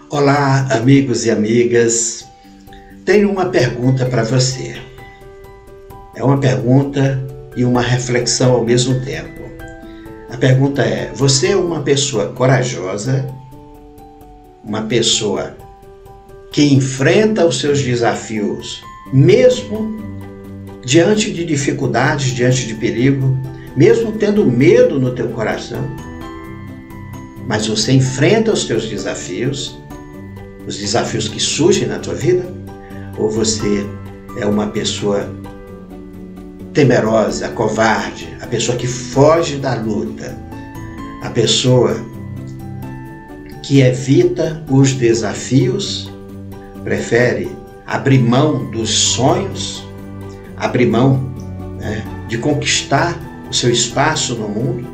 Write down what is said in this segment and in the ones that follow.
Olá, amigos e amigas. Tenho uma pergunta para você. É uma pergunta e uma reflexão ao mesmo tempo. A pergunta é: você é uma pessoa corajosa? Uma pessoa que enfrenta os seus desafios, mesmo diante de dificuldades, diante de perigo, mesmo tendo medo no teu coração? Mas você enfrenta os teus desafios, os desafios que surgem na tua vida? Ou você é uma pessoa temerosa, covarde, a pessoa que foge da luta, a pessoa que evita os desafios, prefere abrir mão dos sonhos, abrir mão, de conquistar o seu espaço no mundo,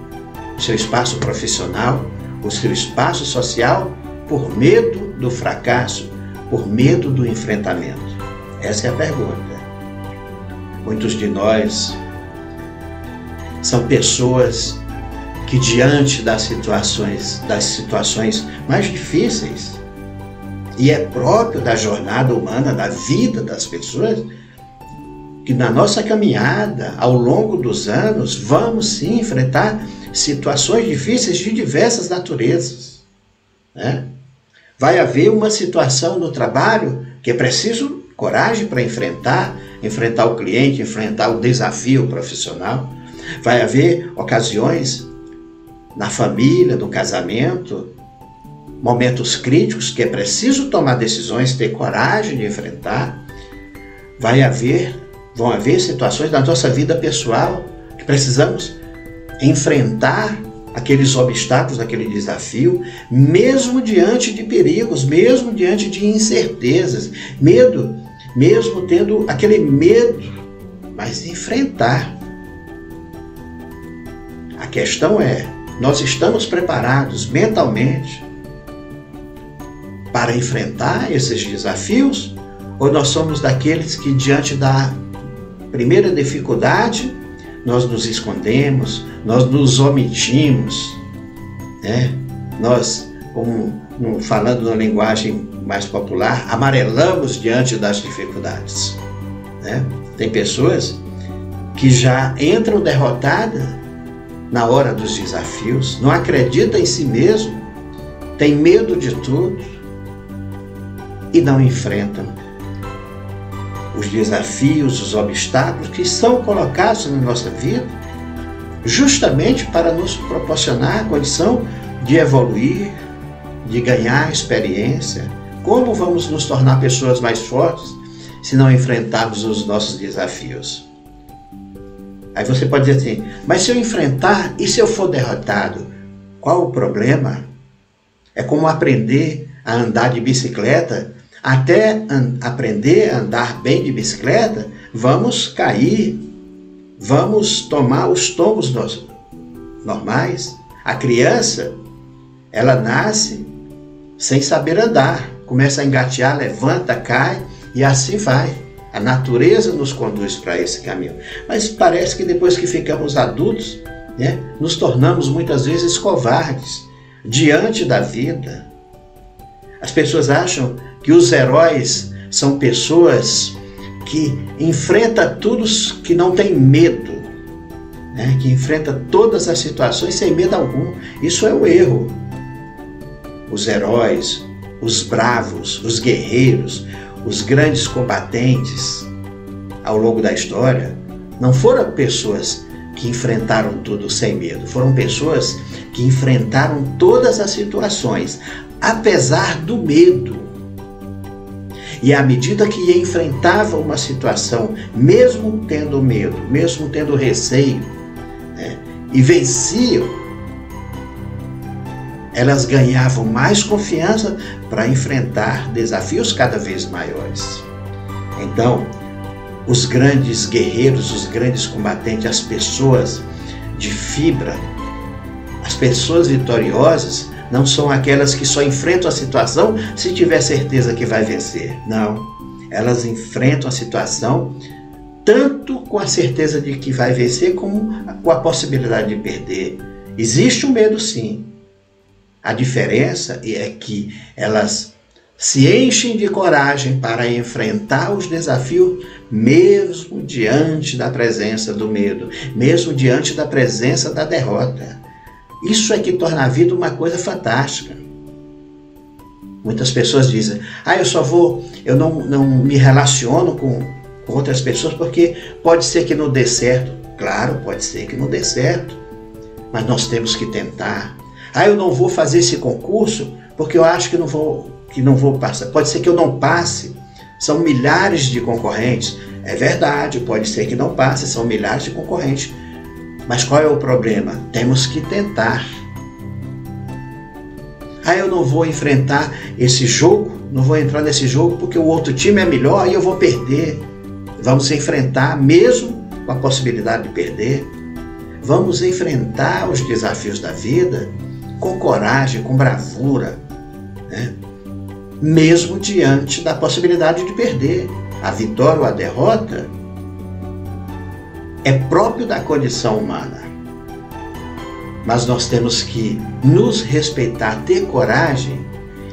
o seu espaço profissional, o seu espaço social, por medo do fracasso, por medo do enfrentamento? Essa é a pergunta. Muitos de nós são pessoas que, diante das situações mais difíceis, e é próprio da jornada humana, da vida das pessoas, que na nossa caminhada, ao longo dos anos, vamos sim enfrentar situações difíceis de diversas naturezas, né? Vai haver uma situação no trabalho que é preciso coragem para enfrentar o cliente, enfrentar o desafio profissional. Vai haver ocasiões na família, no casamento, momentos críticos que é preciso tomar decisões, ter coragem de enfrentar. Vão haver situações na nossa vida pessoal que precisamos enfrentar aqueles obstáculos, aquele desafio, mesmo diante de perigos, mesmo diante de incertezas, mesmo tendo aquele medo, mas enfrentar. A questão é: nós estamos preparados mentalmente para enfrentar esses desafios? Ou nós somos daqueles que, diante da primeira dificuldade, nós nos escondemos, nós nos omitimos, né? Nós, falando na linguagem mais popular, amarelamos diante das dificuldades, né? Tem pessoas que já entram derrotadas na hora dos desafios, não acreditam em si mesmo, tem medo de tudo e não enfrentam os desafios, os obstáculos que são colocados na nossa vida justamente para nos proporcionar a condição de evoluir, de ganhar experiência. Como vamos nos tornar pessoas mais fortes se não enfrentarmos os nossos desafios? Aí você pode dizer assim: mas se eu enfrentar e se eu for derrotado, qual o problema? É como aprender a andar de bicicleta. Até aprender a andar bem de bicicleta, vamos cair, vamos tomar os tombos normais. A criança, ela nasce sem saber andar, começa a engatear, levanta, cai e assim vai. A natureza nos conduz para esse caminho. Mas parece que depois que ficamos adultos, né, nos tornamos muitas vezes covardes diante da vida. As pessoas acham que os heróis são pessoas que enfrentam tudo, que não tem medo, né? Que enfrentam todas as situações sem medo algum. Isso é o erro. Os heróis, os bravos, os guerreiros, os grandes combatentes ao longo da história não foram pessoas que enfrentaram tudo sem medo, foram pessoas que enfrentaram todas as situações, apesar do medo. E à medida que enfrentavam uma situação, mesmo tendo medo, mesmo tendo receio, né, e venciam, elas ganhavam mais confiança para enfrentar desafios cada vez maiores. Então, os grandes guerreiros, os grandes combatentes, as pessoas de fibra, as pessoas vitoriosas, não são aquelas que só enfrentam a situação se tiver certeza que vai vencer. Não. elas enfrentam a situação tanto com a certeza de que vai vencer, como com a possibilidade de perder. Existe um medo, sim. A diferença é que elas se enchem de coragem para enfrentar os desafios, mesmo diante da presença do medo, mesmo diante da presença da derrota. Isso é que torna a vida uma coisa fantástica. Muitas pessoas dizem, eu não me relaciono com outras pessoas porque pode ser que não dê certo. Claro, pode ser que não dê certo, mas nós temos que tentar. Eu não vou fazer esse concurso porque eu acho que não vou passar. Pode ser que eu não passe. São milhares de concorrentes. É verdade, pode ser que não passe, são milhares de concorrentes. Mas qual é o problema? Temos que tentar. Eu não vou enfrentar esse jogo, não vou entrar nesse jogo porque o outro time é melhor e eu vou perder. Vamos enfrentar mesmo com a possibilidade de perder. Vamos enfrentar os desafios da vida com coragem, com bravura, né? Mesmo diante da possibilidade de perder. A vitória ou a derrota é próprio da condição humana. Mas nós temos que nos respeitar, ter coragem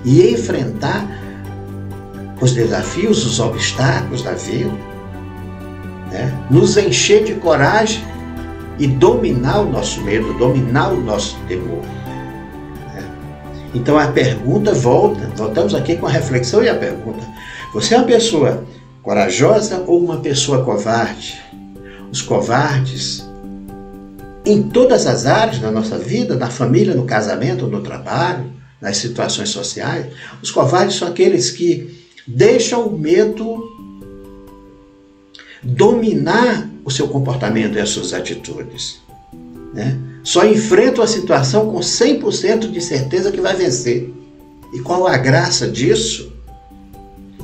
e enfrentar os desafios, os obstáculos da vida, né? Nos encher de coragem e dominar o nosso medo, dominar o nosso temor. Então a pergunta voltamos aqui com a reflexão e a pergunta: você é uma pessoa corajosa ou uma pessoa covarde? Os covardes, em todas as áreas da nossa vida, na família, no casamento, no trabalho, nas situações sociais, os covardes são aqueles que deixam o medo dominar o seu comportamento e as suas atitudes, né? Só enfrentam a situação com 100% de certeza que vai vencer. E qual a graça disso?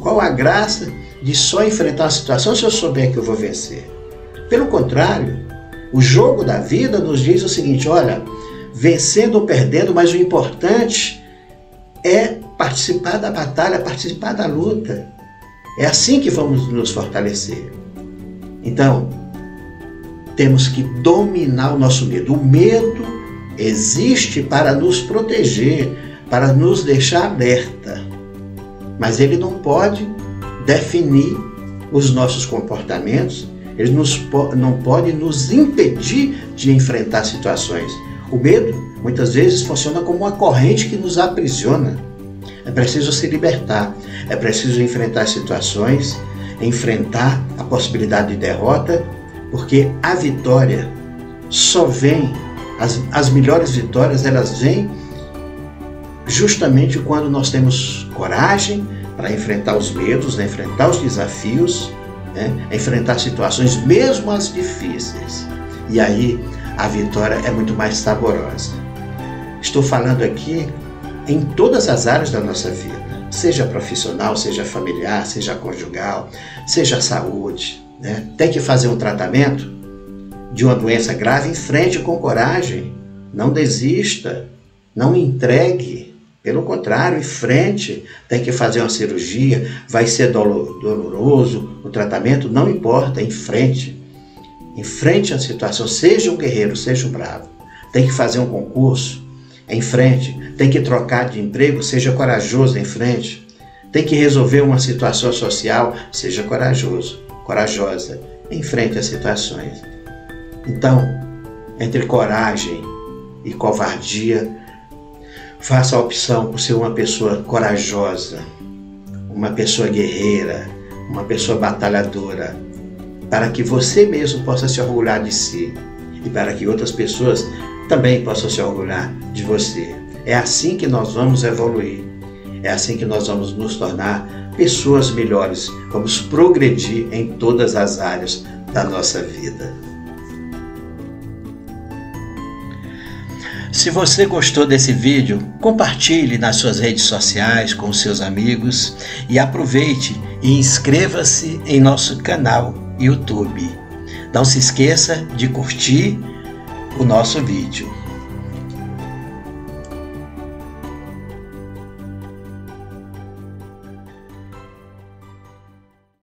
Qual a graça de só enfrentar a situação se eu souber que eu vou vencer? Pelo contrário, o jogo da vida nos diz o seguinte: olha, vencendo ou perdendo, mas o importante é participar da batalha, participar da luta. É assim que vamos nos fortalecer. Então, temos que dominar o nosso medo. O medo existe para nos proteger, para nos deixar alerta. Mas ele não pode definir os nossos comportamentos, ele não pode nos impedir de enfrentar situações. O medo, muitas vezes, funciona como uma corrente que nos aprisiona. É preciso se libertar, é preciso enfrentar situações, enfrentar a possibilidade de derrota, porque a vitória só vem, as melhores vitórias, elas vêm justamente quando nós temos coragem para enfrentar os medos, enfrentar os desafios, né? Enfrentar situações mesmo as difíceis. E aí a vitória é muito mais saborosa. Estou falando aqui em todas as áreas da nossa vida, seja profissional, seja familiar, seja conjugal, seja saúde, né? Tem que fazer um tratamento de uma doença grave, enfrente com coragem, não desista, não entregue. Pelo contrário, enfrente. Tem que fazer uma cirurgia, vai ser doloroso, o tratamento não importa, enfrente. Enfrente a situação, seja um guerreiro, seja um bravo. Tem que fazer um concurso, em frente. Tem que trocar de emprego, seja corajoso, em frente. Tem que resolver uma situação social, seja corajoso, corajosa, enfrente as situações. Então, entre coragem e covardia, faça a opção por ser uma pessoa corajosa, uma pessoa guerreira, uma pessoa batalhadora, para que você mesmo possa se orgulhar de si e para que outras pessoas também possam se orgulhar de você. É assim que nós vamos evoluir, é assim que nós vamos nos tornar pessoas melhores, vamos progredir em todas as áreas da nossa vida. Se você gostou desse vídeo, compartilhe nas suas redes sociais com os seus amigos e aproveite e inscreva-se em nosso canal YouTube. Não se esqueça de curtir o nosso vídeo.